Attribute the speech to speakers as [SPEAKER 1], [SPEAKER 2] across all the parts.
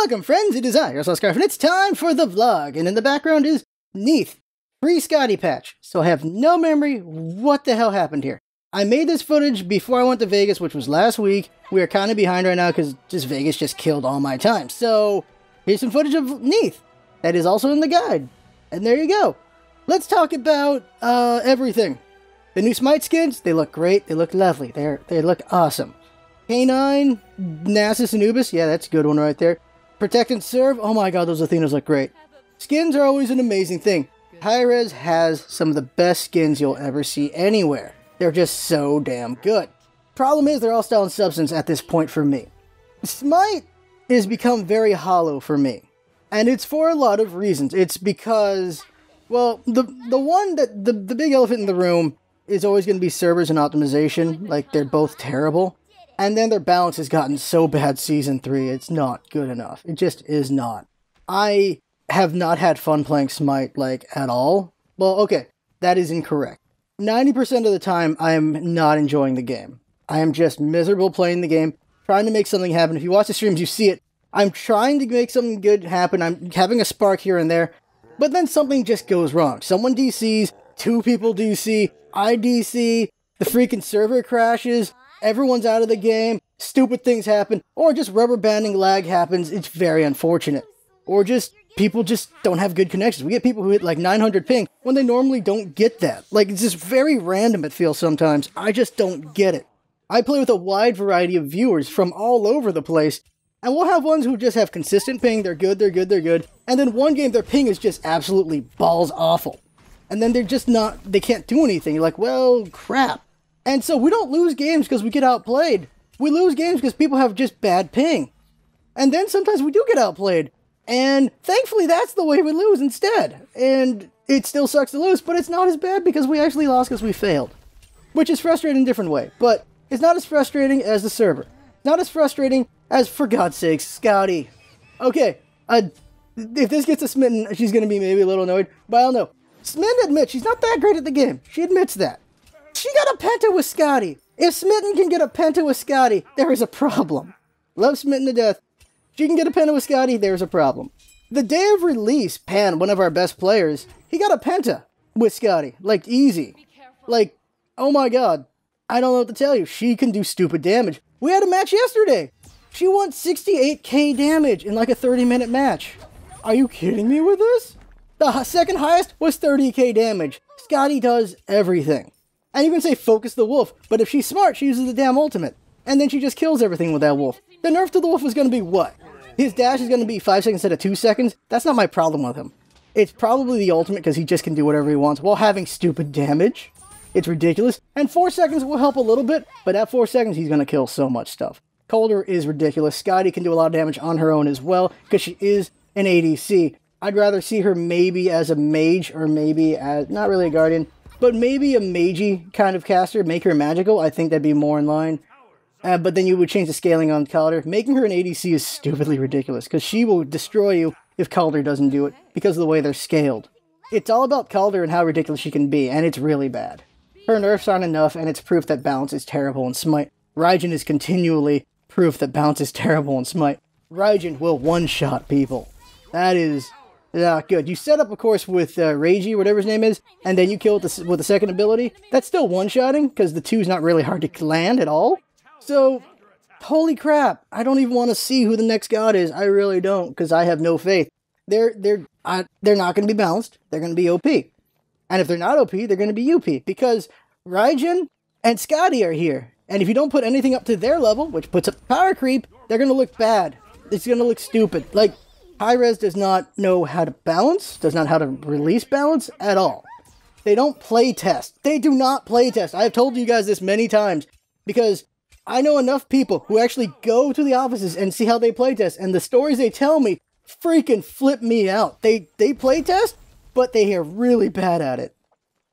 [SPEAKER 1] Welcome friends, it is I, your Scarf, and it's time for the vlog, and in the background is Neath, free Scotty patch, so I have no memory what the hell happened here. I made this footage before I went to Vegas, which was last week. We are kind of behind right now because Vegas just killed all my time, so here's some footage of Neath that is also in the guide, and there you go. Let's talk about everything. The new Smite skins, they look great, they look lovely, they look awesome. K9, Nasus Anubis, yeah, that's a good one right there. Protect and Serve, oh my god, those Athenas look great. Skins are always an amazing thing. Hi-Rez has some of the best skins you'll ever see anywhere. They're just so damn good. Problem is, they're all style and substance at this point for me. Smite has become very hollow for me. And it's for a lot of reasons. It's because, well, the big elephant in the room is always going to be servers and optimization. Like, they're both terrible. And then their balance has gotten so bad Season 3, it's not good enough. It just is not. I have not had fun playing Smite, like, at all. Well, okay, that is incorrect. 90% of the time, I am not enjoying the game. I am just miserable playing the game, trying to make something happen. If you watch the streams, you see it. I'm trying to make something good happen. I'm having a spark here and there. But then something just goes wrong. Someone DCs, two people DC, I DC, the freaking server crashes. Everyone's out of the game, stupid things happen, or just rubber banding lag happens. It's very unfortunate. Or just, people just don't have good connections. We get people who hit like 900 ping when they normally don't get that. Like, it's just very random it feels sometimes. I just don't get it. I play with a wide variety of viewers from all over the place, and we'll have ones who just have consistent ping, they're good, and then one game their ping is just absolutely balls awful. And then they're just not, they can't do anything. You're like, well, crap. And so we don't lose games because we get outplayed. We lose games because people have just bad ping. And then sometimes we do get outplayed. And thankfully that's the way we lose instead. And it still sucks to lose, but it's not as bad because we actually lost because we failed. Which is frustrating in a different way. But it's not as frustrating as the server. Not as frustrating as, for God's sakes, Scotty. Okay, if this gets a Smitten, she's going to be maybe a little annoyed. But I don't know. Smitten admits she's not that great at the game. She admits that. She got a penta with Scotty. If Smitten can get a penta with Scotty, there is a problem. Love Smitten to death. She can get a penta with Scotty, there's a problem. The day of release, Pan, one of our best players, he got a penta with Scotty. Like, easy. Like, oh my god. I don't know what to tell you. She can do stupid damage. We had a match yesterday. She won 68k damage in like a 30-minute match. Are you kidding me with this? The second highest was 30k damage. Scotty does everything. And you can say focus the wolf, but if she's smart, she uses the damn ultimate. And then she just kills everything with that wolf. The nerf to the wolf is going to be what? His dash is going to be 5 seconds instead of 2 seconds? That's not my problem with him. It's probably the ultimate because he just can do whatever he wants while having stupid damage. It's ridiculous. And 4 seconds will help a little bit, but at 4 seconds he's going to kill so much stuff. Colder is ridiculous. Scotty can do a lot of damage on her own as well because she is an ADC. I'd rather see her maybe as a mage or maybe as, not really a guardian, but maybe a magey kind of caster, make her magical. I think that'd be more in line. But then you would change the scaling on Calder. Making her an ADC is stupidly ridiculous, because she will destroy you if Calder doesn't do it, because of the way they're scaled. It's all about Calder and how ridiculous she can be, and it's really bad. Her nerfs aren't enough, and it's proof that balance is terrible in Smite. Raijin is continually proof that balance is terrible in Smite. Raijin will one-shot people. That is not good. You set up, of course, with Reiji, whatever his name is, and then you kill with the second ability. That's still one-shotting, because the 2's not really hard to land at all. So, holy crap, I don't even want to see who the next god is. I really don't, because I have no faith. They're not going to be balanced. They're going to be OP. And if they're not OP, they're going to be UP, because Raijin and Scotty are here. And if you don't put anything up to their level, which puts up power creep, they're going to look bad. It's going to look stupid. Like, Hi-Rez does not know how to balance, does not know how to release balance at all. They don't play test. They do not play test. I have told you guys this many times, because I know enough people who actually go to the offices and see how they play test, and the stories they tell me freaking flip me out. They play test, but they are really bad at it.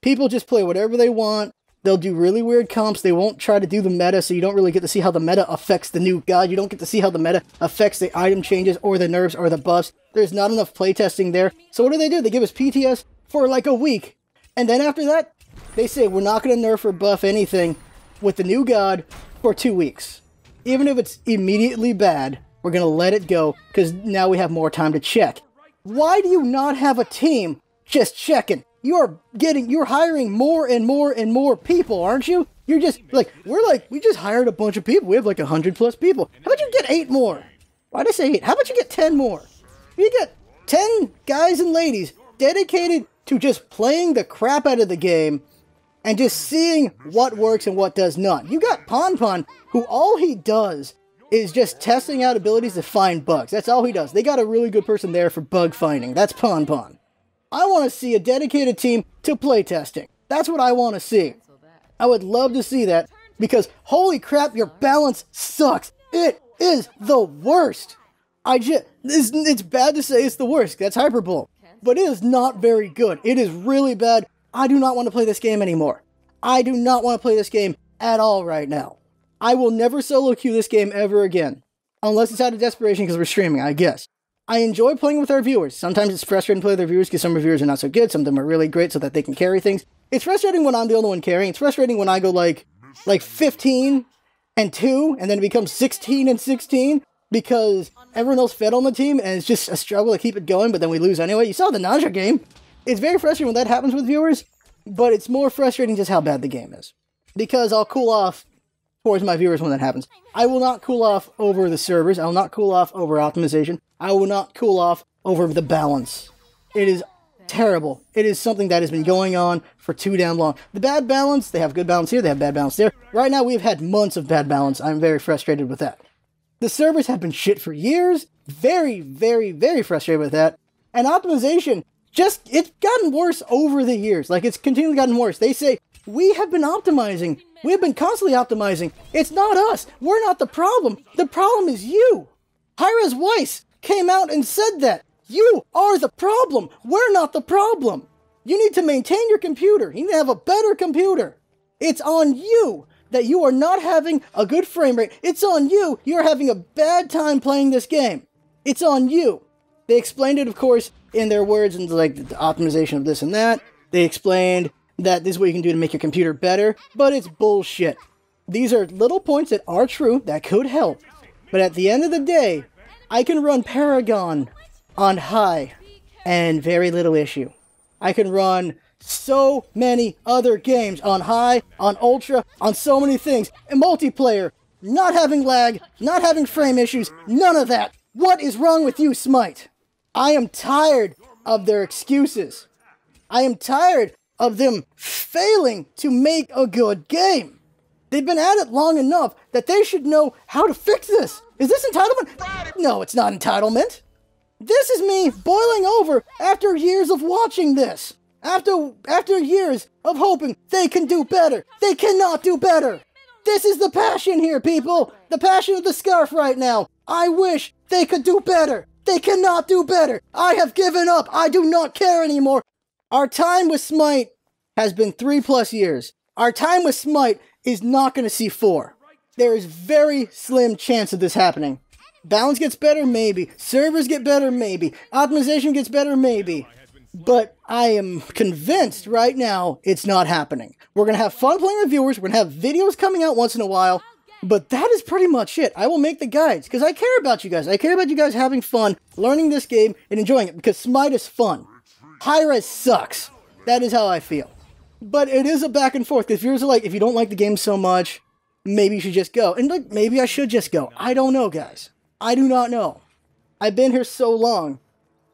[SPEAKER 1] People just play whatever they want. They'll do really weird comps. They won't try to do the meta, so you don't really get to see how the meta affects the new god. You don't get to see how the meta affects the item changes or the nerfs or the buffs. There's not enough playtesting there. So what do? They give us PTS for like a week. And then after that, they say we're not going to nerf or buff anything with the new god for 2 weeks. Even if it's immediately bad, We're going to let it go because now we have more time to check. Why do you not have a team just checking? You're hiring more and more and more people, aren't you? You're just we just hired a bunch of people. We have like 100+ people. How about you get 8 more? Why'd I say 8? How about you get 10 more? You get 10 guys and ladies dedicated to just playing the crap out of the game and just seeing what works and what does not. You got Pon, who all he does is just testing out abilities to find bugs. That's all he does. They got a really good person there for bug finding. That's Pon. I want to see a dedicated team to playtesting. That's what I want to see. I would love to see that because holy crap, your balance sucks. It is the worst. It's bad to say it's the worst. That's hyperbole. But it is not very good. It is really bad. I do not want to play this game anymore. I do not want to play this game at all right now. I will never solo queue this game ever again. Unless it's out of desperation because we're streaming, I guess. I enjoy playing with our viewers. Sometimes it's frustrating to play with our viewers because some reviewers are not so good. Some of them are really great so that they can carry things. It's frustrating when I'm the only one carrying. It's frustrating when I go like 15-2 and then it becomes 16-16 because everyone else fed on the team and it's just a struggle to keep it going, but then we lose anyway. You saw the Naja game. It's very frustrating when that happens with viewers, but it's more frustrating just how bad the game is. Because I'll cool off towards my viewers when that happens. I will not cool off over the servers. I will not cool off over optimization. I will not cool off over the balance. It is terrible. It is something that has been going on for too damn long. The bad balance, they have good balance here, they have bad balance there. Right now we've had months of bad balance. I'm very frustrated with that. The servers have been shit for years. Very, very, very frustrated with that. And optimization, it's gotten worse over the years. Like, it's continually gotten worse. They say, we have been optimizing. We have been constantly optimizing. It's not us. We're not the problem. The problem is you. Hi-Rez Weiss came out and said that. You are the problem. We're not the problem. You need to maintain your computer. You need to have a better computer. It's on you that you are not having a good frame rate. It's on you. You're having a bad time playing this game. It's on you. They explained it, of course, in their words, and like the optimization of this and that. They explained that this is what you can do to make your computer better, but it's bullshit. These are little points that are true, that could help. But at the end of the day, I can run Paragon on high and very little issue. I can run so many other games on high, on ultra, on so many things. And multiplayer, not having lag, not having frame issues, none of that. What is wrong with you, Smite? I am tired of their excuses. I am tired of them failing to make a good game. They've been at it long enough that they should know how to fix this. Is this entitlement? No, it's not entitlement. This is me boiling over after years of watching this. After years of hoping they can do better. They cannot do better. This is the passion here, people. The passion of the Scarf right now. I wish they could do better. They cannot do better. I have given up. I do not care anymore. Our time with Smite has been 3+ years. Our time with Smite is not going to see 4. There is very slim chance of this happening. Balance gets better, maybe. Servers get better, maybe. Optimization gets better, maybe. But I am convinced right now it's not happening. We're going to have fun playing with viewers. We're going to have videos coming out once in a while. But that is pretty much it. I will make the guides because I care about you guys. I care about you guys having fun, learning this game, and enjoying it because Smite is fun. Hi-Rez sucks. That is how I feel. But it is a back and forth because viewers are like, if you don't like the game so much, maybe you should just go. And like, maybe I should just go. I don't know, guys. I do not know. I've been here so long.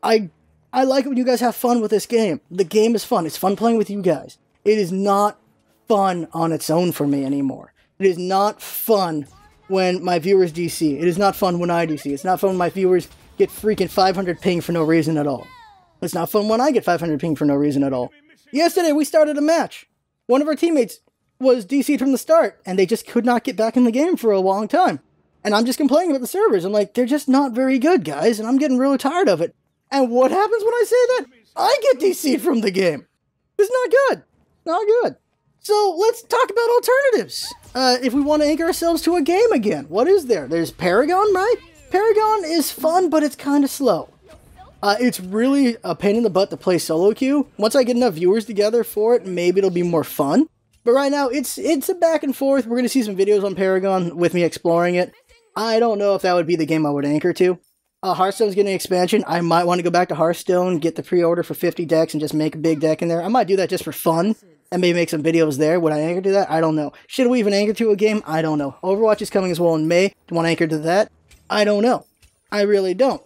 [SPEAKER 1] I like it when you guys have fun with this game. The game is fun. It's fun playing with you guys. It is not fun on its own for me anymore. It is not fun when my viewers DC. It is not fun when I DC. It's not fun when my viewers get freaking 500 ping for no reason at all. It's not fun when I get 500 ping for no reason at all. Yesterday, we started a match. One of our teammates was DC'd from the start, and they just could not get back in the game for a long time. And I'm just complaining about the servers. I'm like, they're just not very good, guys, and I'm getting really tired of it. And what happens when I say that? I get DC'd from the game. It's not good. Not good. So let's talk about alternatives. If we want to anchor ourselves to a game again, what is there? There's Paragon, right? Paragon is fun, but it's kind of slow. It's really a pain in the butt to play solo queue. Once I get enough viewers together for it, maybe it'll be more fun. But right now, it's a back and forth. We're going to see some videos on Paragon with me exploring it. I don't know if that would be the game I would anchor to. Hearthstone's getting an expansion. I might want to go back to Hearthstone, get the pre-order for 50 decks, and just make a big deck in there. I might do that just for fun, and maybe make some videos there. Would I anchor to that? I don't know. Should we even anchor to a game? I don't know. Overwatch is coming as well in May. Do you want to anchor to that? I don't know. I really don't.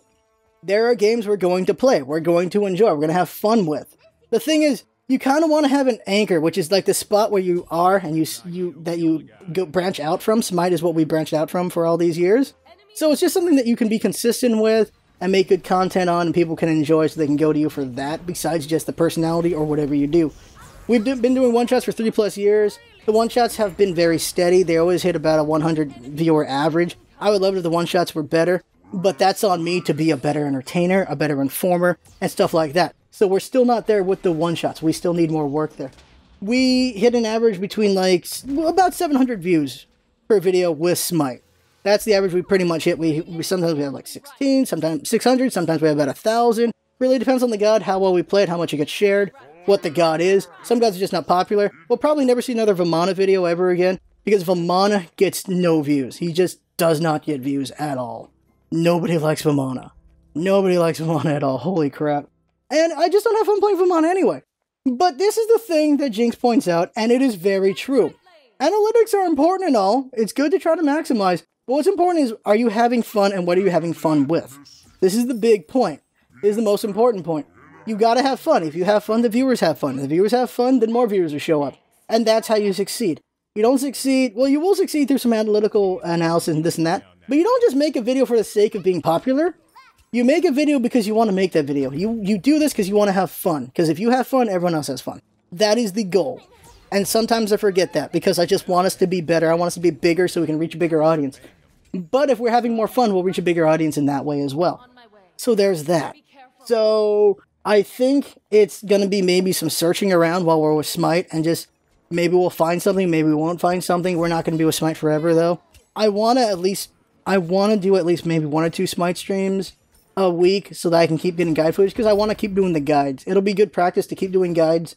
[SPEAKER 1] There are games we're going to play, we're going to enjoy, we're going to have fun with. The thing is, you kind of want to have an anchor, which is like the spot where you are and you go branch out from. Smite is what we branched out from for all these years. So it's just something that you can be consistent with and make good content on and people can enjoy so they can go to you for that besides just the personality or whatever you do. We've been doing one-shots for 3+ years. The one-shots have been very steady. They always hit about a 100 viewer average. I would love it if the one-shots were better, but that's on me to be a better entertainer, a better informer, and stuff like that. So we're still not there with the one-shots. We still need more work there. We hit an average between like about 700 views per video with Smite. That's the average we pretty much hit. We sometimes we have like 16, sometimes 600, sometimes we have about 1,000. Really depends on the god, how well we play it, how much it gets shared, what the god is. Some gods are just not popular. We'll probably never see another Vamana video ever again because Vamana gets no views. He just does not get views at all. Nobody likes Vamana. Nobody likes Vamana at all. Holy crap. And I just don't have fun playing Vamana anyway. But this is the thing that Jinx points out, and it is very true. Analytics are important and all. It's good to try to maximize. But what's important is, are you having fun and what are you having fun with? This is the big point. This is the most important point. You gotta have fun. If you have fun, the viewers have fun. If the viewers have fun, then more viewers will show up. And that's how you succeed. You don't succeed, well, you will succeed through some analytical analysis and this and that. But you don't just make a video for the sake of being popular. You make a video because you want to make that video. You do this because you want to have fun. Because if you have fun, everyone else has fun. That is the goal. And sometimes I forget that because I just want us to be better. I want us to be bigger so we can reach a bigger audience. But if we're having more fun, we'll reach a bigger audience in that way as well. So there's that. So I think it's going to be maybe some searching around while we're with Smite and just maybe we'll find something, maybe we won't find something. We're not going to be with Smite forever though. I want to do at least maybe 1 or 2 Smite streams a week so that I can keep getting guide footage because I want to keep doing the guides. It'll be good practice to keep doing guides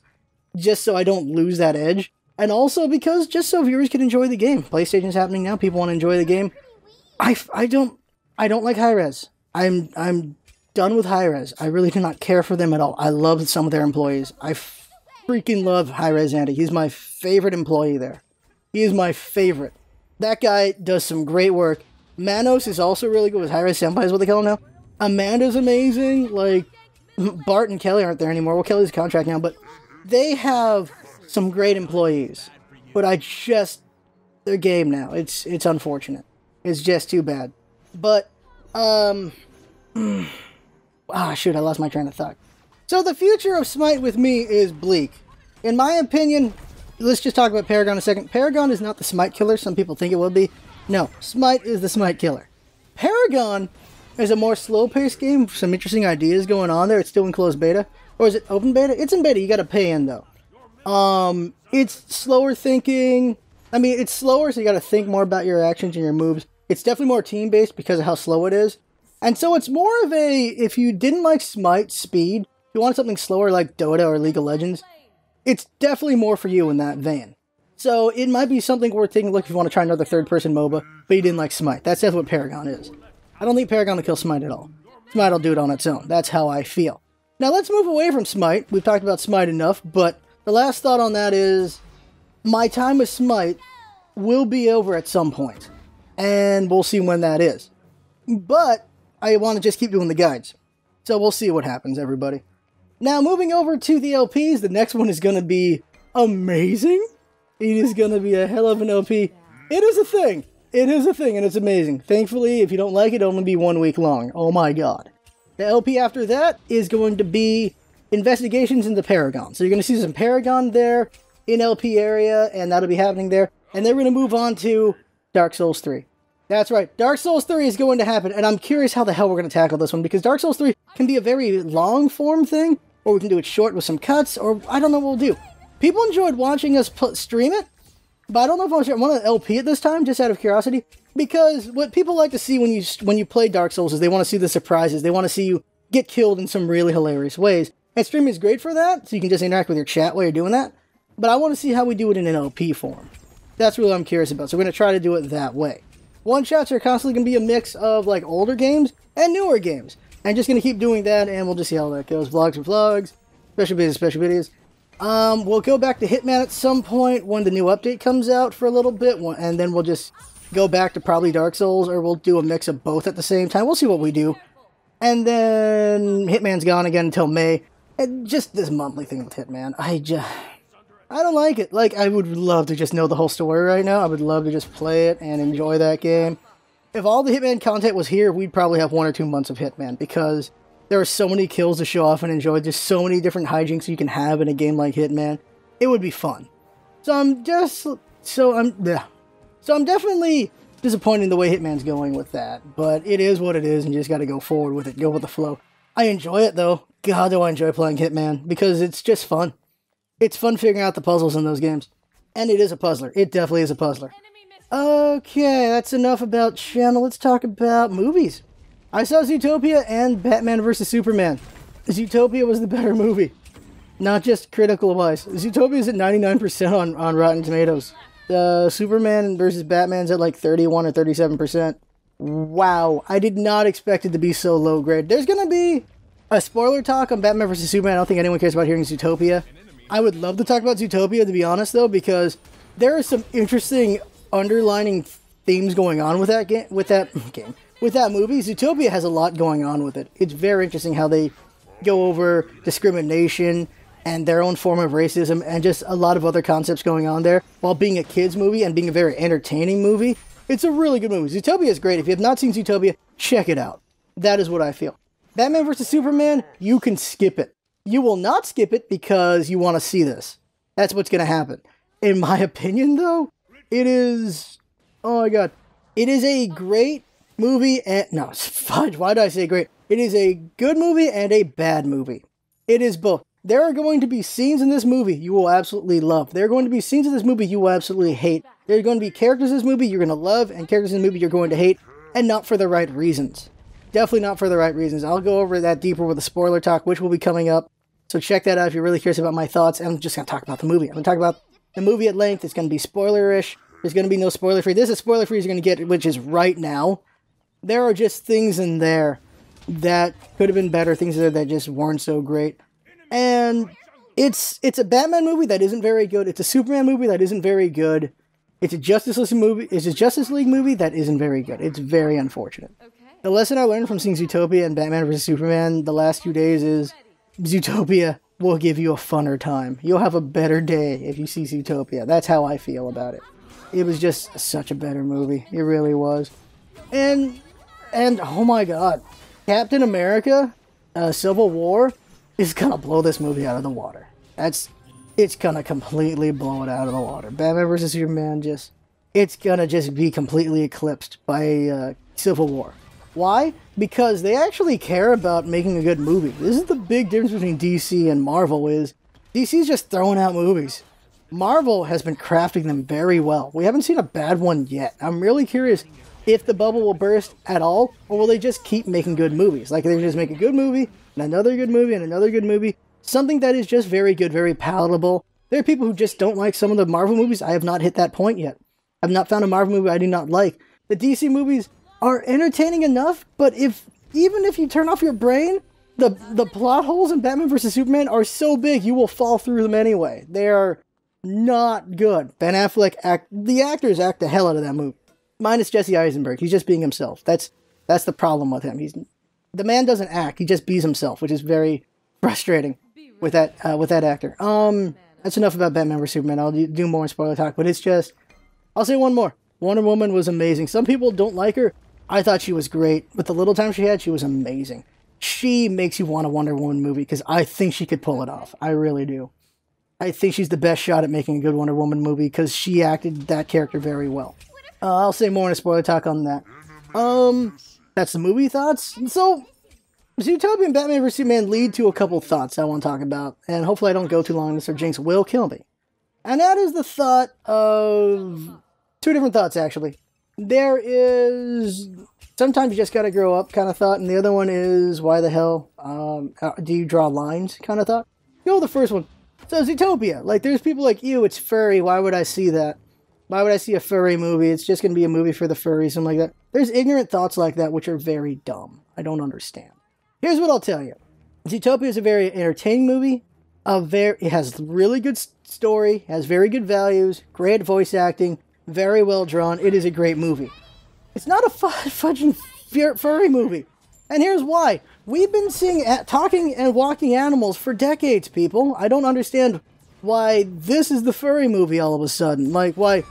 [SPEAKER 1] just so I don't lose that edge. And also because just so viewers can enjoy the game. PlayStation's happening now. People want to enjoy the game. I don't like Hi-Rez. I'm done with Hi-Rez. I really do not care for them at all. I love some of their employees. I freaking love Hi-Rez Andy. He's my favorite employee there. He is my favorite. That guy does some great work. Manos is also really good with Hi-Rez Senpai is what they call him now. Amanda's amazing. Like, Bart and Kelly aren't there anymore. Well, Kelly's contract now, but they have some great employees. But their game now. It's unfortunate. It's just too bad. But, shoot, I lost my train of thought. So the future of Smite with me is bleak. In my opinion, let's just talk about Paragon a second. Paragon is not the Smite killer some people think it will be. No, Smite is the Smite killer. Paragon is a more slow-paced game, some interesting ideas going on there. It's still in closed beta. Or is it open beta? It's in beta, you gotta pay in though. It's slower thinking. I mean, it's slower, so you gotta think more about your actions and your moves. It's definitely more team-based because of how slow it is. And so it's more of a, if you didn't like Smite speed, if you want something slower like Dota or League of Legends, it's definitely more for you in that vein. So it might be something worth taking a look if you want to try another third-person MOBA, but you didn't like Smite. That's definitely what Paragon is. I don't think Paragon will kill Smite at all. Smite will do it on its own. That's how I feel. Now let's move away from Smite. We've talked about Smite enough, but the last thought on that is my time with Smite will be over at some point, and we'll see when that is. But I want to just keep doing the guides. So we'll see what happens, everybody. Now, moving over to the LPs, the next one is going to be amazing. It is going to be a hell of an LP. It is a thing. It is a thing, and it's amazing. Thankfully, if you don't like it, it'll only be 1 week long. Oh my god. The LP after that is going to be investigations into Paragon. So you're going to see some Paragon there in LP area, and that'll be happening there. And then we're going to move on to Dark Souls 3. That's right, Dark Souls 3 is going to happen, and I'm curious how the hell we're going to tackle this one, because Dark Souls 3 can be a very long-form thing, or we can do it short with some cuts, or I don't know what we'll do. People enjoyed watching us stream it, but I don't know if I want an LP at this time, just out of curiosity, because what people like to see when you play Dark Souls is they want to see the surprises, they want to see you get killed in some really hilarious ways, and streaming is great for that, so you can just interact with your chat while you're doing that, but I want to see how we do it in an LP form. That's really what I'm curious about, so we're going to try to do it that way. One-shots are constantly going to be a mix of, like, older games and newer games. I'm just going to keep doing that, and we'll just see how that goes. Vlogs are vlogs, special videos are special videos. We'll go back to Hitman at some point when the new update comes out for a little bit, and then we'll just go back to probably Dark Souls, or we'll do a mix of both at the same time. We'll see what we do. And then Hitman's gone again until May. And just this monthly thing with Hitman, I don't like it. Like, I would love to just know the whole story right now. I would love to just play it and enjoy that game. If all the Hitman content was here, we'd probably have 1 or 2 months of Hitman, because there are so many kills to show off and enjoy. There's so many different hijinks you can have in a game like Hitman. It would be fun. So I'm definitely disappointed in the way Hitman's going with that. But it is what it is, and you just gotta go forward with it. Go with the flow. I enjoy it, though. God, do I enjoy playing Hitman, because it's just fun. It's fun figuring out the puzzles in those games. And it is a puzzler. It definitely is a puzzler. Okay, that's enough about channel. Let's talk about movies. I saw Zootopia and Batman vs. Superman. Zootopia was the better movie. Not just critical-wise. Zootopia is at 99% on Rotten Tomatoes. Superman vs. Batman's at like 31 or 37%. Wow, I did not expect it to be so low grade. There's gonna be a spoiler talk on Batman vs. Superman. I don't think anyone cares about hearing Zootopia. I would love to talk about Zootopia, to be honest, though, because there are some interesting underlining themes going on with that game, with that movie. Zootopia has a lot going on with it. It's very interesting how they go over discrimination and their own form of racism and just a lot of other concepts going on there, while being a kids movie and being a very entertaining movie. It's a really good movie. Zootopia is great. If you have not seen Zootopia, check it out. That is what I feel. Batman vs. Superman, you can skip it. You will not skip it because you want to see this. That's what's going to happen. In my opinion, though, it is... oh my god. It is a great movie and... no, fudge. Why did I say great? It is a good movie and a bad movie. It is both. There are going to be scenes in this movie you will absolutely love. There are going to be scenes in this movie you will absolutely hate. There are going to be characters in this movie you're going to love and characters in the movie you're going to hate, and not for the right reasons. Definitely not for the right reasons. I'll go over that deeper with a spoiler talk, which will be coming up. So check that out if you're really curious about my thoughts. I'm just going to talk about the movie. I'm going to talk about the movie at length. It's going to be spoiler-ish. There's going to be no spoiler-free. This is spoiler-free you're going to get, which is right now. There are just things in there that could have been better, things in there that just weren't so great. And it's a Batman movie that isn't very good. It's a Superman movie that isn't very good. It's a Justice League movie that isn't very good. It's very unfortunate. The lesson I learned from seeing Zootopia and Batman vs. Superman the last few days is Zootopia will give you a funner time. You'll have a better day if you see Zootopia. That's how I feel about it. It was just such a better movie. It really was. And oh my god. Captain America, Civil War, is gonna blow this movie out of the water. It's gonna completely blow it out of the water. Batman vs. Superman it's gonna just be completely eclipsed by Civil War. Why? Because they actually care about making a good movie. This is the big difference between DC and Marvel, is DC's just throwing out movies. Marvel has been crafting them very well. We haven't seen a bad one yet. I'm really curious if the bubble will burst at all, or will they just keep making good movies? Like, they just make a good movie, and another good movie, and another good movie. Something that is just very good, very palatable. There are people who just don't like some of the Marvel movies. I have not hit that point yet. I've not found a Marvel movie I do not like. The DC movies are entertaining enough, but even if you turn off your brain, the plot holes in Batman vs. Superman are so big you will fall through them anyway. They are not good. Ben Affleck the actors act the hell out of that movie. Minus Jesse Eisenberg. He's just being himself. That's the problem with him. The man doesn't act. He just bees himself, which is very frustrating with that actor. That's enough about Batman vs. Superman. I'll do more in spoiler talk, but it's just... I'll say one more. Wonder Woman was amazing. Some people don't like her. I thought she was great. With the little time she had, she was amazing. She makes you want a Wonder Woman movie, because I think she could pull it off. I really do. I think she's the best shot at making a good Wonder Woman movie, because she acted that character very well. I'll say more in a spoiler talk on that. That's the movie thoughts. So, Zootopia and Batman vs. Superman lead to a couple thoughts I want to talk about, and hopefully I don't go too long on this or Jinx will kill me. And that is the thought of... two different thoughts, actually. There is... sometimes you just gotta grow up kind of thought, and the other one is, why the hell do you draw lines kind of thought. Go with the first one. So, Zootopia. Like, there's people like, ew, it's furry, why would I see that? Why would I see a furry movie? It's just going to be a movie for the furries, something like that. There's ignorant thoughts like that, which are very dumb. I don't understand. Here's what I'll tell you. Zootopia is a very entertaining movie. It has really good story, has very good values, great voice acting, very well drawn. It is a great movie. It's not a fudging furry movie. And here's why. We've been seeing talking and walking animals for decades, people. I don't understand why this is the furry movie all of a sudden. Like, why,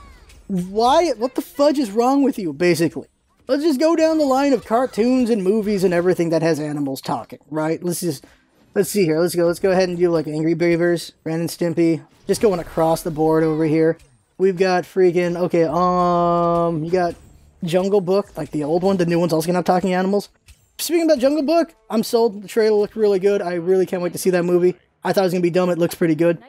[SPEAKER 1] what the fudge is wrong with you, basically? Let's just go down the line of cartoons and movies and everything that has animals talking, right? Let's see here. Let's go ahead and do like Angry Beavers, Ren and Stimpy. Just going across the board over here. We've got freaking, okay, you got Jungle Book, like the old one. The new one's also gonna have talking animals. Speaking about Jungle Book, I'm sold. The trailer looked really good. I really can't wait to see that movie. I thought it was gonna be dumb. It looks pretty good.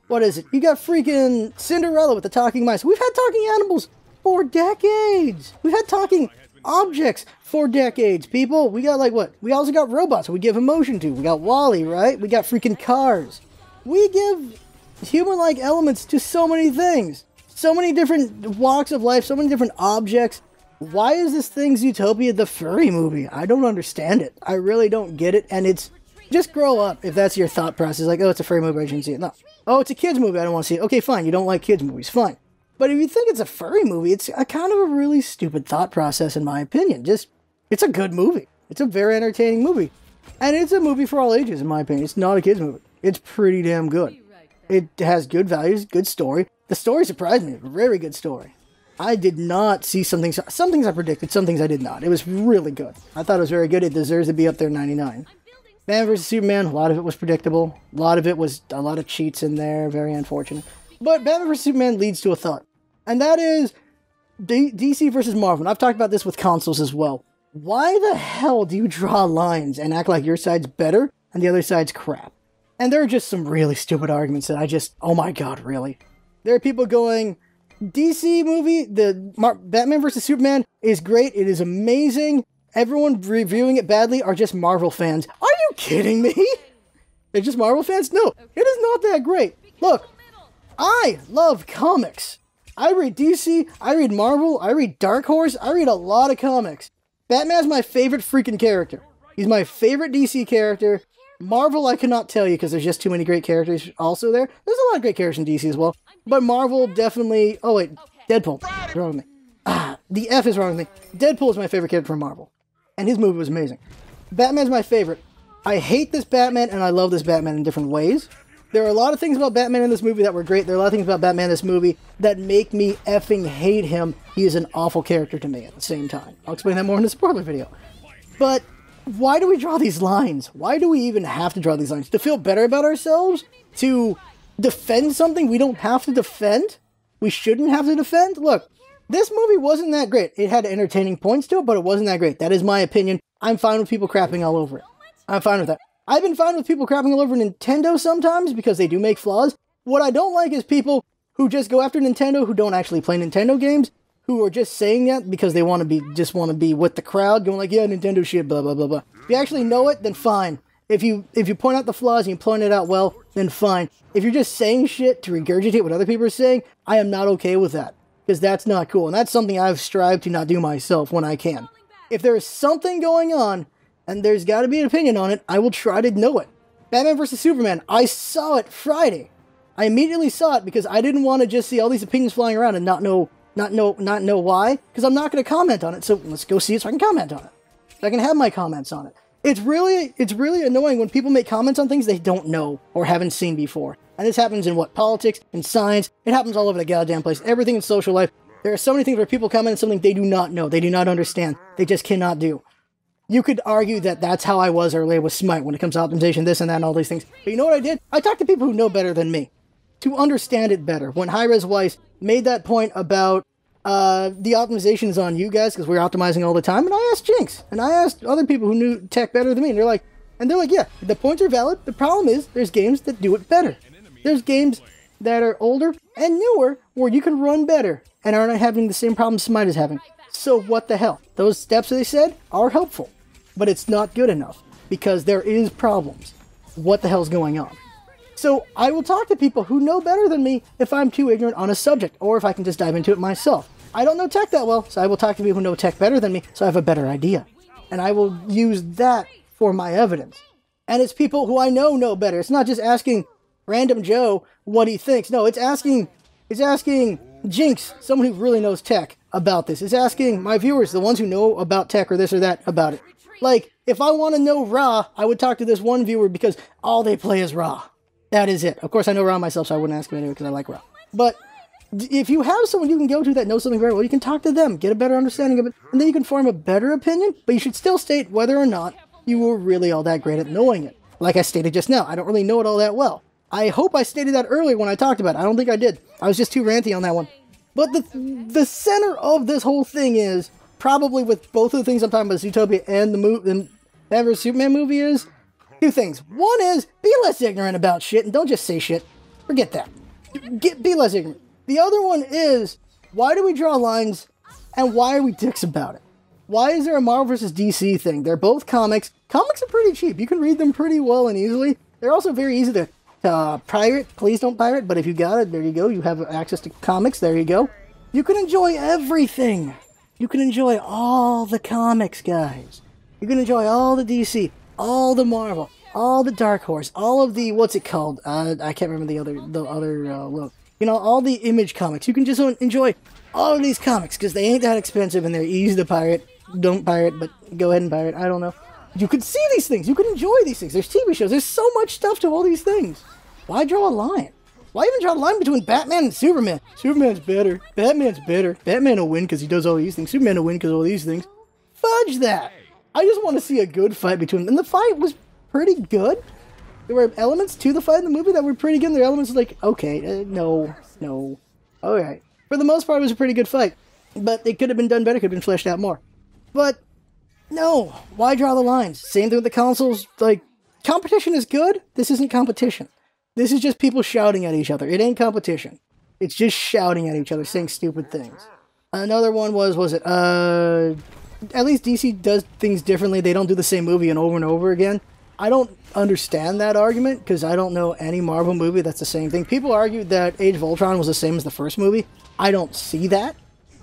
[SPEAKER 1] What is it? You got freaking Cinderella with the talking mice. We've had talking animals for decades. We've had talking objects for decades, people. We got like what? We also got robots we give emotion to. We got WALL-E, right? We got freaking cars. We give human-like elements to so many things. So many different walks of life, so many different objects. Why is this thing Zootopia the furry movie? I don't understand it. I really don't get it, and it's... Just grow up if that's your thought process. Like, oh, it's a furry movie, I shouldn't see it. No. Oh, it's a kid's movie, I don't want to see it. Okay, fine, you don't like kids' movies, fine. But if you think it's a furry movie, it's a kind of a really stupid thought process, in my opinion. It's a good movie. It's a very entertaining movie. And it's a movie for all ages, in my opinion. It's not a kid's movie. It's pretty damn good. It has good values, good story. The story surprised me. Very good story. I did not see some things I predicted, some things I did not. It was really good. I thought it was very good. It deserves to be up there 99. Batman vs. Superman, a lot of it was predictable. A lot of it was a lot of cheats in there. Very unfortunate. But Batman vs. Superman leads to a thought. And that is DC versus Marvel. And I've talked about this with consoles as well. Why the hell do you draw lines and act like your side's better and the other side's crap? And there are just some really stupid arguments that oh my god, really? There are people going, DC movie, Batman vs. Superman is great. It is amazing. Everyone reviewing it badly are just Marvel fans. Are you kidding me? They're just Marvel fans? No, it is not that great. Look, I love comics. I read DC, I read Marvel, I read Dark Horse, I read a lot of comics. Batman's my favorite freaking character. He's my favorite DC character. Marvel, I cannot tell you because there's just too many great characters also there. There's a lot of great characters in DC as well. But Marvel definitely... Oh wait, Deadpool. What's wrong with me? The F is wrong with me. Deadpool is my favorite character from Marvel. And his movie was amazing. Batman's my favorite. I hate this Batman and I love this Batman in different ways. There are a lot of things about Batman in this movie that were great. There are a lot of things about Batman in this movie that make me effing hate him. He is an awful character to me at the same time. I'll explain that more in the spoiler video. But why do we draw these lines? Why do we even have to draw these lines? To feel better about ourselves? To defend something we don't have to defend? We shouldn't have to defend? Look, this movie wasn't that great. It had entertaining points to it, but it wasn't that great. That is my opinion. I'm fine with people crapping all over it. I'm fine with that. I've been fine with people crapping all over Nintendo sometimes because they do make flaws. What I don't like is people who just go after Nintendo who don't actually play Nintendo games, who are just saying that because they want to be with the crowd, going like, yeah, Nintendo shit, blah, blah, blah, blah. If you actually know it, then fine. If you point out the flaws and you point it out well, then fine. If you're just saying shit to regurgitate what other people are saying, I am not okay with that. Because that's not cool. And that's something I've strived to not do myself when I can. If there is something going on, and there's got to be an opinion on it, I will try to know it. Batman vs. Superman, I saw it Friday. I immediately saw it because I didn't want to just see all these opinions flying around and not know why, because I'm not going to comment on it. So let's go see it so I can comment on it. So I can have my comments on it. It's really annoying when people make comments on things they don't know or haven't seen before. And this happens in politics, in science. It happens all over the goddamn place. Everything in social life. There are so many things where people comment on something they do not know. They do not understand. They just cannot do. You could argue that that's how I was earlier with Smite when it comes to optimization, this and that, and all these things. But you know what I did? I talked to people who know better than me to understand it better. When Hi-Rez Weiss made that point about the optimization is on you guys because we're optimizing all the time, and I asked Jinx, and I asked other people who knew tech better than me, and they're like, yeah, the points are valid. The problem is there's games that do it better. There's games that are older and newer where you can run better and are not having the same problems Smite is having. So what the hell? Those steps they said are helpful, but it's not good enough because there is problems. What the hell's going on? So I will talk to people who know better than me if I'm too ignorant on a subject, or if I can just dive into it myself. I don't know tech that well, so I will talk to people who know tech better than me, so I have a better idea. And I will use that for my evidence. And it's people who I know better. It's not just asking random Joe what he thinks. No, it's asking Jinx, someone who really knows tech, about this. It's asking my viewers, the ones who know about tech or this or that, about it. Like, if I want to know Ra, I would talk to this one viewer because all they play is Ra. That is it. Of course, I know Ra myself, so I wouldn't ask him anyway because I like Ra. But if you have someone you can go to that knows something very well, you can talk to them, get a better understanding of it, and then you can form a better opinion, but you should still state whether or not you were really all that great at knowing it. Like I stated just now, I don't really know it all that well. I hope I stated that earlier when I talked about it. I don't think I did. I was just too ranty on that one. But the center of this whole thing is, probably with both of the things I'm talking about, Zootopia and the Batman vs Superman movie, is two things. One is, be less ignorant about shit and don't just say shit. Forget that. Be less ignorant. The other one is, why do we draw lines and why are we dicks about it? Why is there a Marvel vs. DC thing? They're both comics. Comics are pretty cheap. You can read them pretty well and easily. They're also very easy to pirate. Please don't pirate, but if you got it, there you go. You have access to comics. There you go. You can enjoy everything. You can enjoy all the comics, guys. You can enjoy all the DC, all the Marvel, all the Dark Horse, all of the, what's it called? I can't remember the other look. You know, all the Image comics. You can just enjoy all of these comics because they ain't that expensive and they're easy to pirate. Don't pirate, but go ahead and pirate. I don't know. You can see these things. You can enjoy these things. There's TV shows. There's so much stuff to all these things. Why draw a line? Why even draw a line between Batman and Superman? Superman's better. Batman's better. Batman will win because he does all these things. Superman will win because of all these things. Fudge that. I just want to see a good fight between them. And the fight was pretty good. There were elements to the fight in the movie that were pretty good. There were elements like, okay, no. Alright. For the most part, it was a pretty good fight. But it could have been done better. Could have been fleshed out more. But, no. Why draw the lines? Same thing with the consoles. Like, competition is good. This isn't competition. This is just people shouting at each other. It ain't competition. It's just shouting at each other, saying stupid things. Another one was it? At least DC does things differently. They don't do the same movie over and over again. I don't understand that argument, because I don't know any Marvel movie that's the same thing. People argue that Age of Ultron was the same as the first movie. I don't see that.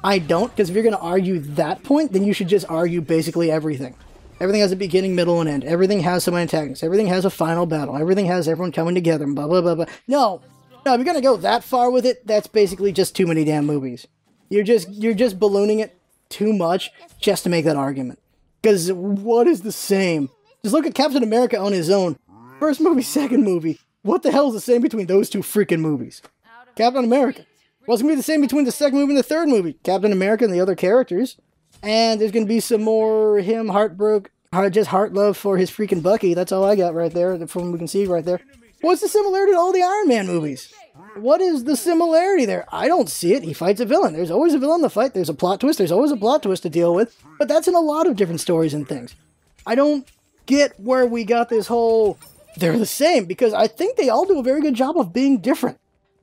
[SPEAKER 1] I don't, because if you're going to argue that point, then you should just argue basically everything. Everything has a beginning, middle, and end. Everything has some antagonists. Everything has a final battle. Everything has everyone coming together, blah, blah, blah, blah. No, if you're going to go that far with it, that's basically just too many damn movies. You're just ballooning it too much just to make that argument. Because what is the same? Just look at Captain America on his own. First movie, second movie. What the hell is the same between those two freaking movies? Captain America. What's going to be the same between the second movie and the third movie? Captain America and the other characters. And there's going to be some more heart love for his freaking Bucky. That's all I got right there, from what we can see right there. What's the similarity to all the Iron Man movies? What is the similarity there? I don't see it. He fights a villain. There's always a villain to fight. There's a plot twist. There's always a plot twist to deal with. But that's in a lot of different stories and things. I don't get where we got this whole, they're the same, because I think they all do a very good job of being different.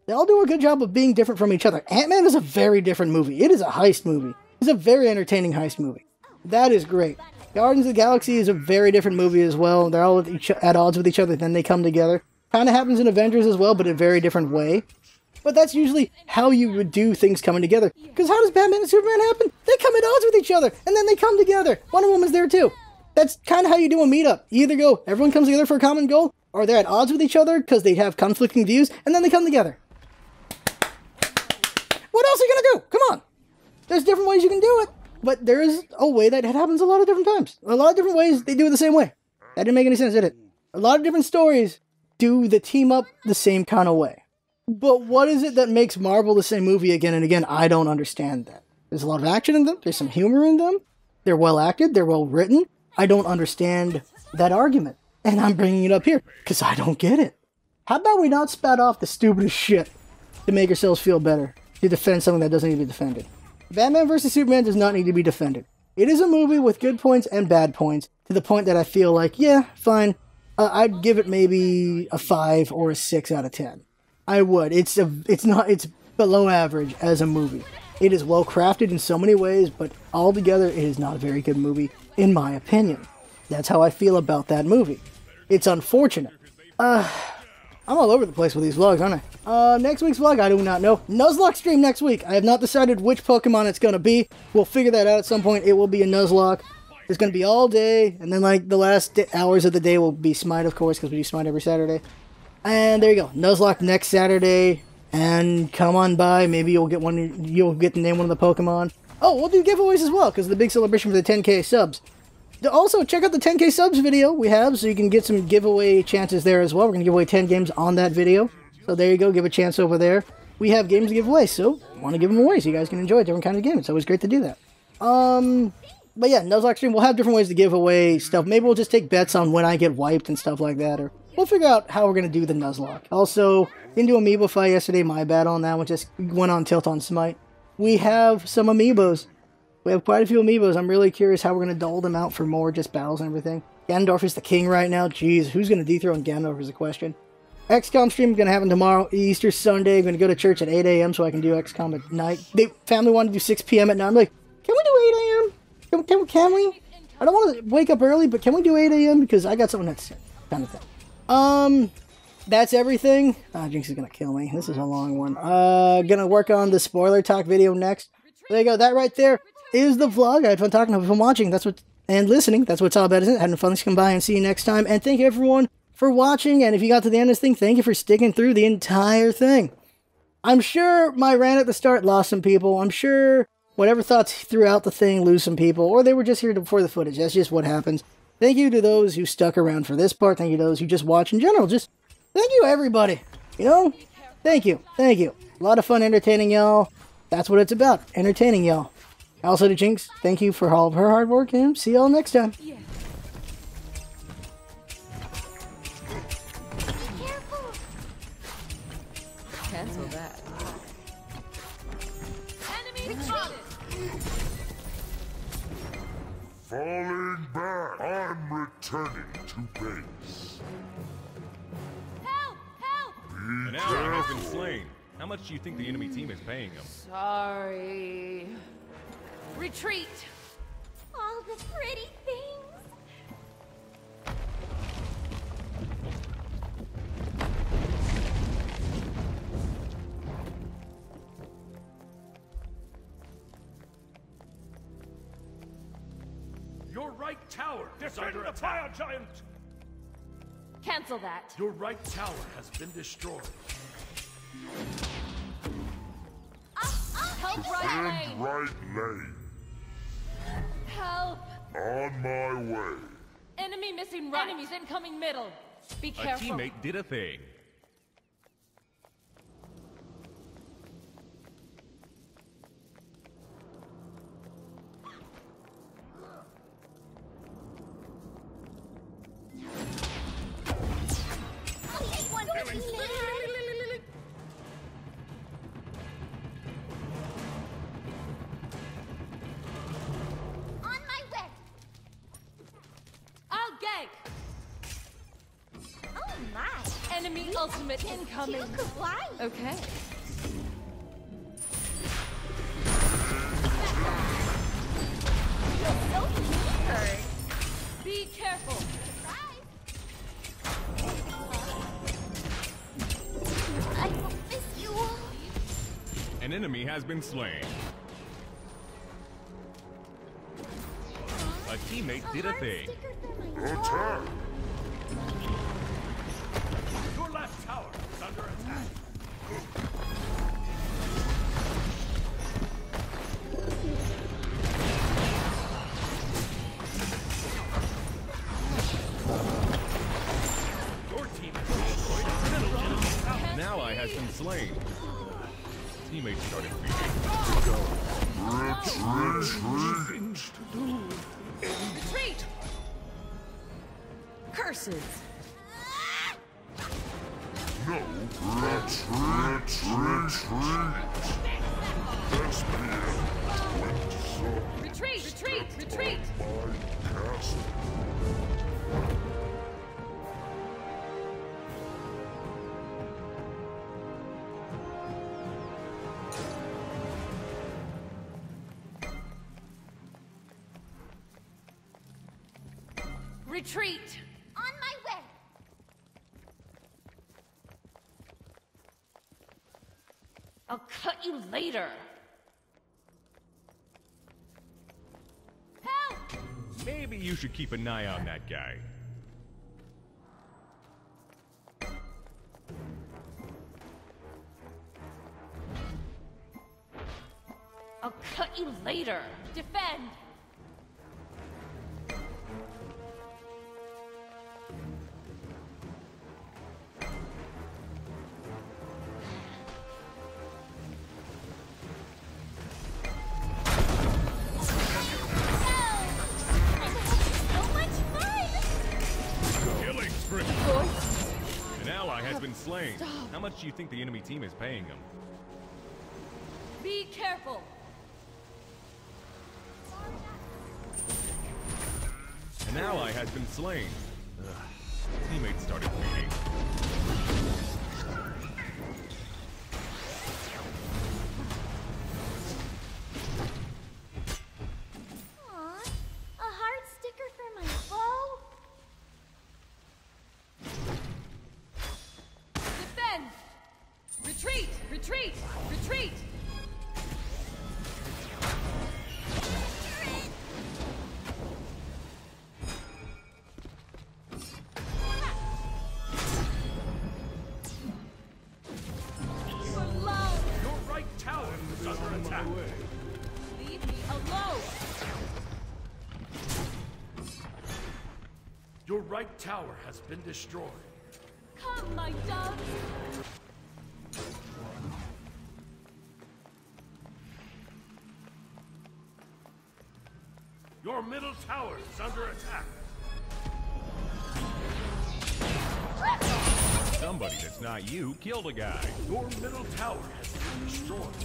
[SPEAKER 1] They all do a good job of being different from each other. Ant-Man is a very different movie. It is a heist movie. It's a very entertaining heist movie. That is great. Guardians of the Galaxy is a very different movie as well. They're all at odds with each other, then they come together. Kind of happens in Avengers as well, but in a very different way. But that's usually how you would do things coming together. Because how does Batman and Superman happen? They come at odds with each other, and then they come together. Wonder Woman's there too. That's kind of how you do a meetup. You either go, everyone comes together for a common goal, or they're at odds with each other because they have conflicting views, and then they come together. What else are you going to do? Come on. There's different ways you can do it, but there is a way that it happens a lot of different times. A lot of different ways, they do it the same way. That didn't make any sense, did it? A lot of different stories do the team up the same kind of way. But what is it that makes Marvel the same movie again and again? I don't understand that. There's a lot of action in them. There's some humor in them. They're well acted. They're well written. I don't understand that argument. And I'm bringing it up here because I don't get it. How about we not spat off the stupidest shit to make ourselves feel better, to defend something that doesn't need to be defended? Batman vs. Superman does not need to be defended. It is a movie with good points and bad points, to the point that I feel like, yeah, fine. I'd give it maybe a 5 or a 6 out of 10. I would. It's below average as a movie. It is well crafted in so many ways, but altogether it is not a very good movie, in my opinion. That's how I feel about that movie. It's unfortunate. I'm all over the place with these vlogs, aren't I? Next week's vlog, I do not know. Nuzlocke stream next week. I have not decided which Pokemon it's going to be. We'll figure that out at some point. It will be a Nuzlocke. It's going to be all day, and then like the last hours of the day will be Smite, of course, because we do Smite every Saturday. And there you go. Nuzlocke next Saturday, and come on by. Maybe you'll get one. You'll get to name one of the Pokemon. Oh, we'll do giveaways as well, because of the big celebration for the 10K subs. Also, check out the 10K subs video we have, so you can get some giveaway chances there as well. We're going to give away 10 games on that video. So there you go, give a chance over there. We have games to give away, so I want to give them away so you guys can enjoy different kinds of games. It's always great to do that. But yeah, Nuzlocke stream, we'll have different ways to give away stuff. Maybe we'll just take bets on when I get wiped and stuff like that, or we'll figure out how we're going to do the Nuzlocke. Also, didn't do Amiibo fight yesterday, my bad on that one, just went on tilt on Smite. We have some Amiibos. We have quite a few Amiibos. I'm really curious how we're going to dole them out for more just battles and everything. Ganondorf is the king right now. Jeez, who's going to dethrone Ganondorf is the question. XCOM stream is going to happen tomorrow, Easter Sunday. I'm going to go to church at 8 a.m. so I can do XCOM at night. The family wanted to do 6 p.m. at night. I'm like, can we do 8 a.m.? Can we? I don't want to wake up early, but can we do 8 a.m.? Because I got something that's kind of thing. That's everything. Jinx is going to kill me. This is a long one. Going to work on the spoiler talk video next. There you go. That right there is the vlog. I had fun talking, fun watching. That's what, and listening. That's what it's all about, isn't it? Having fun. Let's come by and see you next time. And thank you everyone for watching. And if you got to the end of this thing, thank you for sticking through the entire thing. I'm sure my rant at the start lost some people. I'm sure whatever thoughts throughout the thing lose some people, or they were just here for the footage. That's just what happens. Thank you to those who stuck around for this part. Thank you to those who just watch in general. Just thank you everybody. You know, thank you. Thank you. A lot of fun entertaining y'all. That's what it's about. Entertaining y'all. Also to Jinx, thank you for all of her hard work, and see y'all next time.
[SPEAKER 2] Yeah. Cancel that. Enemy spotted.
[SPEAKER 3] Falling back. I'm returning to base.
[SPEAKER 2] Help! Help!
[SPEAKER 3] Be
[SPEAKER 4] An ally has been
[SPEAKER 3] careful.
[SPEAKER 4] slain. How much do you think the enemy team is paying him?
[SPEAKER 2] Sorry. Retreat!
[SPEAKER 5] All the pretty things.
[SPEAKER 6] Your right tower is under attack. Giant.
[SPEAKER 2] Cancel that.
[SPEAKER 6] Your right tower has been destroyed.
[SPEAKER 2] Help right
[SPEAKER 3] And
[SPEAKER 2] lane!
[SPEAKER 3] right lane.
[SPEAKER 2] Help!
[SPEAKER 3] On my way.
[SPEAKER 2] Enemy missing right. Enemies incoming middle. Be
[SPEAKER 4] A
[SPEAKER 2] careful.
[SPEAKER 4] teammate did a thing.
[SPEAKER 5] On my way.
[SPEAKER 2] I'll gank!
[SPEAKER 5] Oh my.
[SPEAKER 2] Enemy ultimate incoming.
[SPEAKER 5] Cute kawaii.
[SPEAKER 2] Okay.
[SPEAKER 5] So weird.
[SPEAKER 2] Be careful.
[SPEAKER 5] I will miss you all.
[SPEAKER 4] An enemy has been slain. A teammate did a thing.
[SPEAKER 3] Attack.
[SPEAKER 6] Your left tower is under attack. Your team has destroyed a middle enemy tower.
[SPEAKER 4] An ally has been slain. Teammate started feeding.
[SPEAKER 3] Things to do.
[SPEAKER 2] Retreat! Curses!
[SPEAKER 3] No. Retreat. Best PM went so.
[SPEAKER 2] Retreat! Retreat! Retreat!
[SPEAKER 3] My castle.
[SPEAKER 2] Retreat!
[SPEAKER 5] On my way.
[SPEAKER 2] cut you later. Help!
[SPEAKER 4] Maybe you should keep an eye on that guy.
[SPEAKER 2] I'll cut you later. Defend!
[SPEAKER 4] Killing spree! An ally has been slain. How much do you think the enemy team is paying him?
[SPEAKER 2] Be careful!
[SPEAKER 4] An ally has been slain. Ugh. Teammates started bleeding.
[SPEAKER 5] Aw, a heart sticker for my bow?
[SPEAKER 2] Defend! Retreat! Retreat! Retreat! You are low!
[SPEAKER 6] Your right tower is under attack.
[SPEAKER 2] Leave me alone!
[SPEAKER 6] Your right tower has been destroyed.
[SPEAKER 2] Come, my doves!
[SPEAKER 6] Your middle tower is under attack.
[SPEAKER 4] Somebody that's not you killed a guy.
[SPEAKER 6] Your middle tower has been destroyed.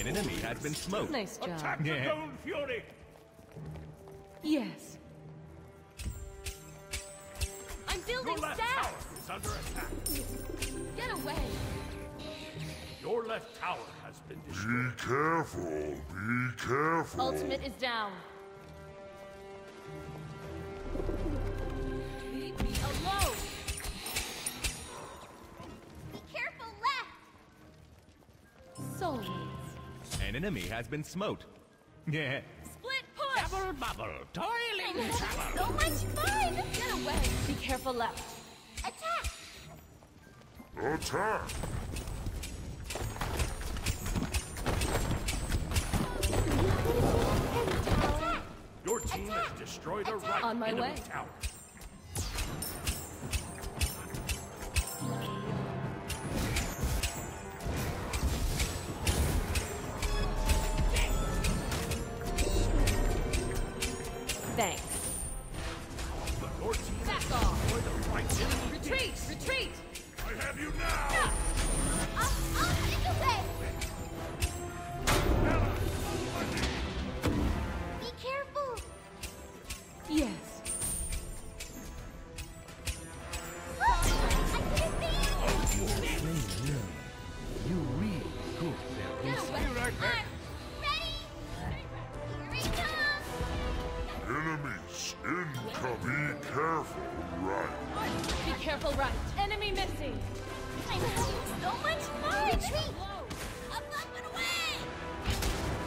[SPEAKER 4] An enemy has been smoked.
[SPEAKER 2] Nice job.
[SPEAKER 6] Attack the
[SPEAKER 4] Yeah.
[SPEAKER 6] Stone Fury!
[SPEAKER 2] Yes. I'm
[SPEAKER 6] Your
[SPEAKER 2] building
[SPEAKER 6] left
[SPEAKER 2] stacks!
[SPEAKER 6] tower is under attack.
[SPEAKER 2] Get away!
[SPEAKER 6] Your left tower has been
[SPEAKER 3] Be
[SPEAKER 6] destroyed.
[SPEAKER 3] careful. Be careful.
[SPEAKER 2] Ultimate is down. Leave me alone!
[SPEAKER 5] Be careful left!
[SPEAKER 2] Soulmates.
[SPEAKER 4] An enemy has been smote. Yeah.
[SPEAKER 2] Split push!
[SPEAKER 4] Bubble, bubble, toiling trouble.
[SPEAKER 5] So much fun!
[SPEAKER 2] Get away! Be careful left.
[SPEAKER 5] Attack!
[SPEAKER 3] Attack.
[SPEAKER 5] Attack!
[SPEAKER 6] Your team has destroyed a right
[SPEAKER 2] On my
[SPEAKER 6] enemy
[SPEAKER 2] way.
[SPEAKER 6] tower.
[SPEAKER 2] Thanks.
[SPEAKER 6] Your team has
[SPEAKER 2] Back off!
[SPEAKER 6] destroyed a right enemy.
[SPEAKER 2] Retreat! Retreat!
[SPEAKER 6] I have you now!
[SPEAKER 5] I'll take away! Be careful!
[SPEAKER 2] Yes.
[SPEAKER 5] I can advance!
[SPEAKER 4] You really good.
[SPEAKER 2] Get away!
[SPEAKER 5] I'm ready! Here we come!
[SPEAKER 3] Enemies incoming. Be careful. Right.
[SPEAKER 2] Be careful right. Enemy missing!
[SPEAKER 5] I'm having so much fun! Retreat! Up, up, and away!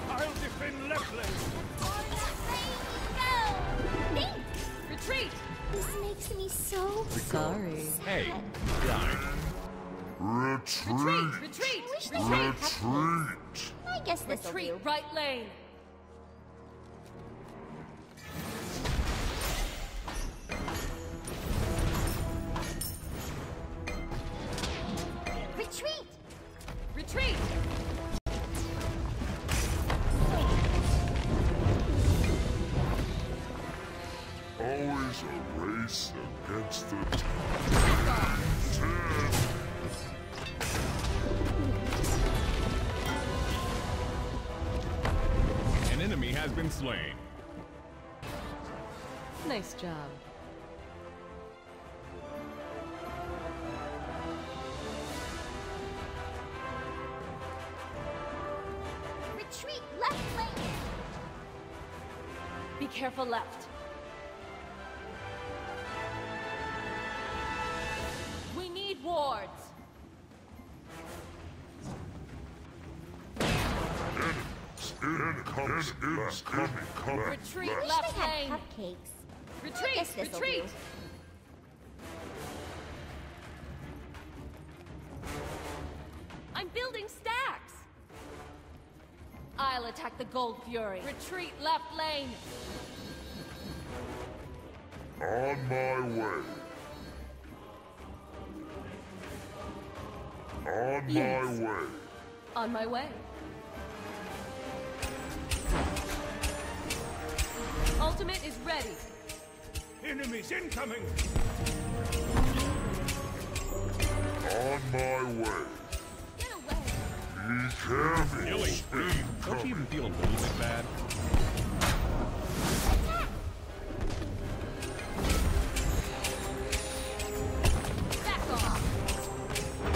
[SPEAKER 6] I'll defend left lane.
[SPEAKER 5] Away we go! Thanks!
[SPEAKER 2] Retreat!
[SPEAKER 5] This makes me so
[SPEAKER 2] Sorry.
[SPEAKER 4] Hey, die.
[SPEAKER 3] Retreat.
[SPEAKER 2] Retreat!
[SPEAKER 5] I wish they
[SPEAKER 2] Retreat!
[SPEAKER 3] Retreat.
[SPEAKER 5] I guess this'll
[SPEAKER 2] Retreat!
[SPEAKER 5] do.
[SPEAKER 2] Right lane!
[SPEAKER 5] Retreat!
[SPEAKER 2] Retreat!
[SPEAKER 3] Always a race against the
[SPEAKER 4] An enemy has been slain.
[SPEAKER 2] Nice job.
[SPEAKER 5] Retreat! Left lane!
[SPEAKER 2] Be careful left. We need wards.
[SPEAKER 3] incoming.
[SPEAKER 2] Retreat
[SPEAKER 5] I wish
[SPEAKER 2] left
[SPEAKER 5] they had
[SPEAKER 2] lane.
[SPEAKER 5] cupcakes.
[SPEAKER 2] Retreat,
[SPEAKER 5] Guess this'll
[SPEAKER 2] retreat.
[SPEAKER 5] do.
[SPEAKER 2] I'm building stacks. I'll attack the Gold Fury. Retreat left lane.
[SPEAKER 3] On my way. On
[SPEAKER 2] Yes.
[SPEAKER 3] my way.
[SPEAKER 2] On my way. Ultimate is ready.
[SPEAKER 6] Enemies incoming!
[SPEAKER 3] On my way.
[SPEAKER 2] Get away.
[SPEAKER 3] Be careful.
[SPEAKER 4] Killing spree. Don't you even feel a little bit bad?
[SPEAKER 2] Back off.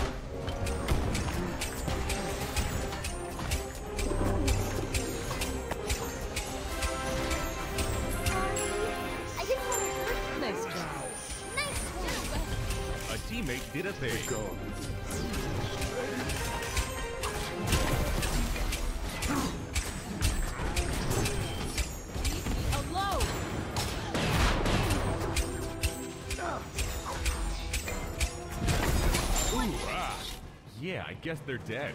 [SPEAKER 5] I didn't want to hurt you.
[SPEAKER 2] Nice job.
[SPEAKER 5] Nice one.
[SPEAKER 4] A teammate did a thing. Go.
[SPEAKER 2] Alone.
[SPEAKER 4] Ooh, ah. Yeah, I guess they're dead.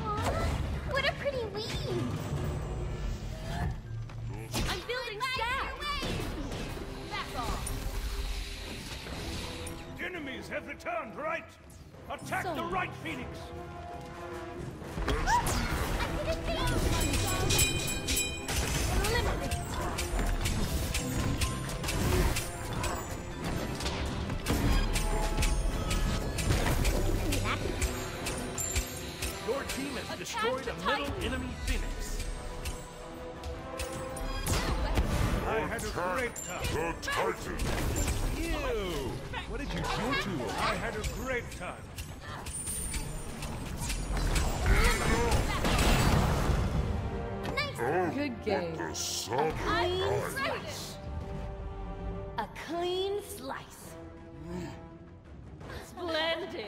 [SPEAKER 5] Aw, what a pretty weave.
[SPEAKER 2] I'm building stacks. Back off.
[SPEAKER 6] Enemies have returned, right? Attack
[SPEAKER 2] So-
[SPEAKER 6] the right Phoenix!
[SPEAKER 2] Eliminate.
[SPEAKER 6] Your team has
[SPEAKER 2] Attack
[SPEAKER 6] destroyed
[SPEAKER 2] the
[SPEAKER 6] a middle
[SPEAKER 2] Titan.
[SPEAKER 6] enemy Phoenix. I had a great time.
[SPEAKER 3] The Titan.
[SPEAKER 4] Ew! What did you do to him?
[SPEAKER 6] I had a great time.
[SPEAKER 3] Oh,
[SPEAKER 2] Good game.
[SPEAKER 3] the sun
[SPEAKER 2] Clean
[SPEAKER 3] is
[SPEAKER 2] slice. A clean slice. Splendid.